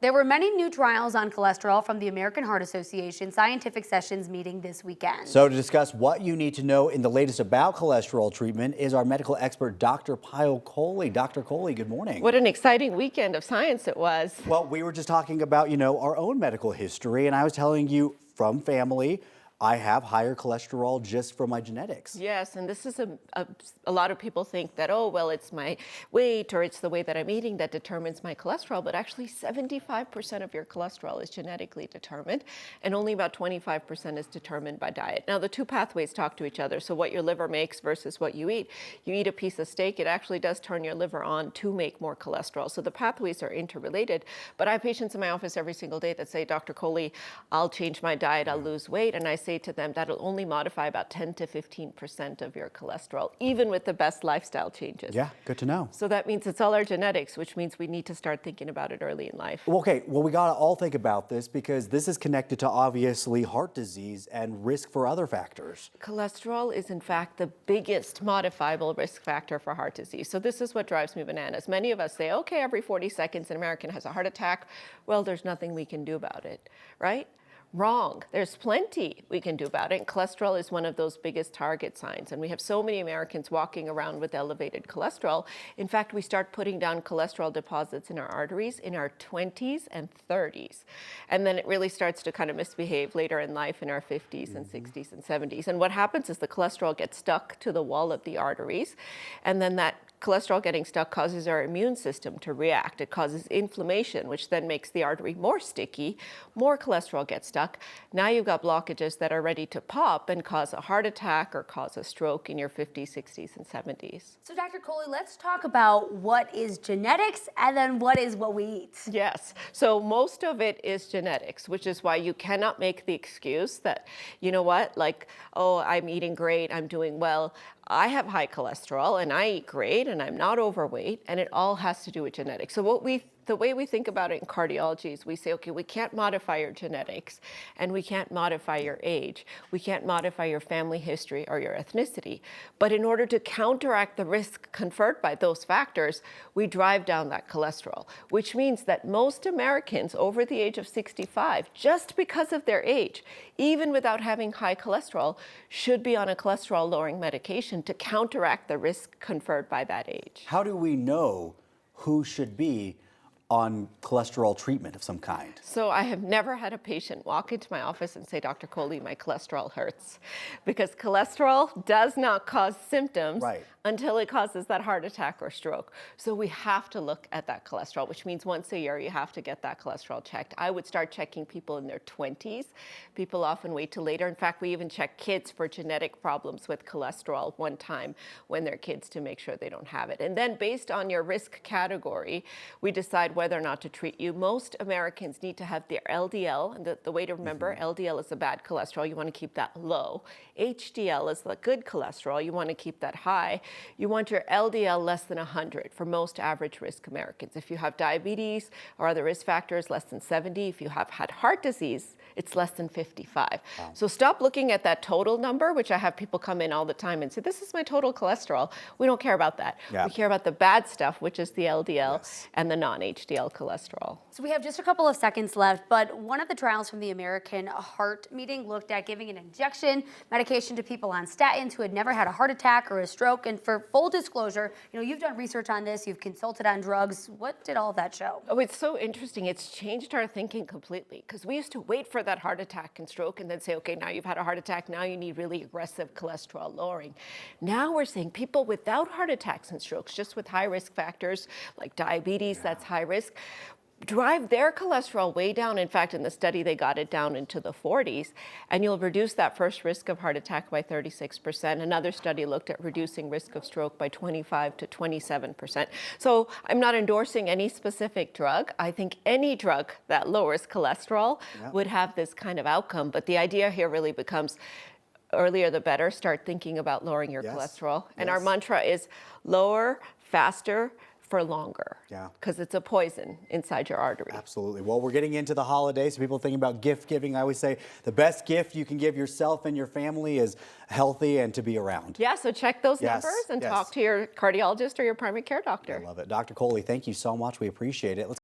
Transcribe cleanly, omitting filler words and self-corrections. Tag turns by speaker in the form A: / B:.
A: There were many new trials on cholesterol from the American Heart Association Scientific Sessions meeting this weekend.
B: So to discuss what you need to know in the latest about cholesterol treatment is our medical expert, Dr. Kohli. Dr. Kohli, good morning.
C: What an exciting weekend of science it was.
B: Well, we were just talking about, our own medical history, and I was telling you from family, I have higher cholesterol just from my genetics.
C: Yes, and this is a lot of people think that, oh, well, it's my weight or it's the way that I'm eating that determines my cholesterol, but actually 75% of your cholesterol is genetically determined, and only about 25% is determined by diet. Now, the two pathways talk to each other, so what your liver makes versus what you eat. You eat a piece of steak, it actually does turn your liver on to make more cholesterol, so the pathways are interrelated, but I have patients in my office every single day that say, Dr. Kohli, I'll change my diet, I'll lose weight, and I say to them that'll only modify about 10 to 15% of your cholesterol, even with the best lifestyle changes.
B: Yeah, good to know.
C: So that means it's all our genetics, which means we need to start thinking about it early in life.
B: Okay, well, we got to all think about this because this is connected to obviously heart disease and risk for other factors.
C: Cholesterol is in fact the biggest modifiable risk factor for heart disease. So this is what drives me bananas. Many of us say, okay, every 40 seconds an American has a heart attack. Well, there's nothing we can do about it, right? Wrong. There's plenty we can do about it. And cholesterol is one of those biggest target signs. And we have so many Americans walking around with elevated cholesterol. In fact, we start putting down cholesterol deposits in our arteries in our 20s and 30s. And then it really starts to kind of misbehave later in life in our 50s and 60s and 70s. And what happens is the cholesterol gets stuck to the wall of the arteries. And then that cholesterol getting stuck causes our immune system to react. It causes inflammation, which then makes the artery more sticky. More cholesterol gets stuck. Now you've got blockages that are ready to pop and cause a heart attack or cause a stroke in your 50s, 60s, and 70s.
A: So Dr. Kohli, let's talk about what is genetics and then what is what we eat.
C: Yes. So most of it is genetics, which is why you cannot make the excuse that, you know what, like, oh, I'm eating great, I'm doing well. I have high cholesterol and I eat great and I'm not overweight, and it all has to do with genetics. So the way we think about it in cardiology is we say, okay, we can't modify your genetics and we can't modify your age. We can't modify your family history or your ethnicity. But in order to counteract the risk conferred by those factors, we drive down that cholesterol, which means that most Americans over the age of 65, just because of their age, even without having high cholesterol, should be on a cholesterol-lowering medication to counteract the risk conferred by that age.
B: How do we know who should be on cholesterol treatment of some kind?
C: So I have never had a patient walk into my office and say, Dr. Kohli, my cholesterol hurts. Because cholesterol does not cause symptoms until it causes that heart attack or stroke. So we have to look at that cholesterol, which means once a year you have to get that cholesterol checked. I would start checking people in their 20s. People often wait till later. In fact, we even check kids for genetic problems with cholesterol one time when they're kids to make sure they don't have it. And then based on your risk category, we decide whether or not to treat you. Most Americans need to have their LDL, and the way to remember, LDL is the bad cholesterol. You want to keep that low. HDL is the good cholesterol. You want to keep that high. You want your LDL less than 100 for most average risk Americans. If you have diabetes or other risk factors, less than 70. If you have had heart disease, it's less than 55. Wow. So stop looking at that total number, which I have people come in all the time and say, this is my total cholesterol. We don't care about that. Yeah. We care about the bad stuff, which is the LDL and the non-HDL cholesterol.
A: So we have just a couple of seconds left, but one of the trials from the American Heart meeting looked at giving an injection medication to people on statins who had never had a heart attack or a stroke. And for full disclosure, you've done research on this, you've consulted on drugs. What did all of that show?
C: Oh, it's so interesting. It's changed our thinking completely, because we used to wait for that heart attack and stroke and then say, okay, now you've had a heart attack, now you need really aggressive cholesterol lowering. Now we're saying people without heart attacks and strokes, just with high risk factors like diabetes, that's high risk, drive their cholesterol way down. In fact, in the study, they got it down into the 40s, and you'll reduce that first risk of heart attack by 36%. Another study looked at reducing risk of stroke by 25 to 27%. So I'm not endorsing any specific drug. I think any drug that lowers cholesterol would have this kind of outcome. But the idea here really becomes earlier the better. Start thinking about lowering your cholesterol. And our mantra is lower, faster, for longer, because it's a poison inside your artery.
B: Absolutely. Well, we're getting into the holidays, so people thinking about gift giving. I always say the best gift you can give yourself and your family is healthy and to be around.
C: Yeah, so check those numbers and talk to your cardiologist or your primary care doctor.
B: I love it. Dr. Kohli, thank you so much. We appreciate it.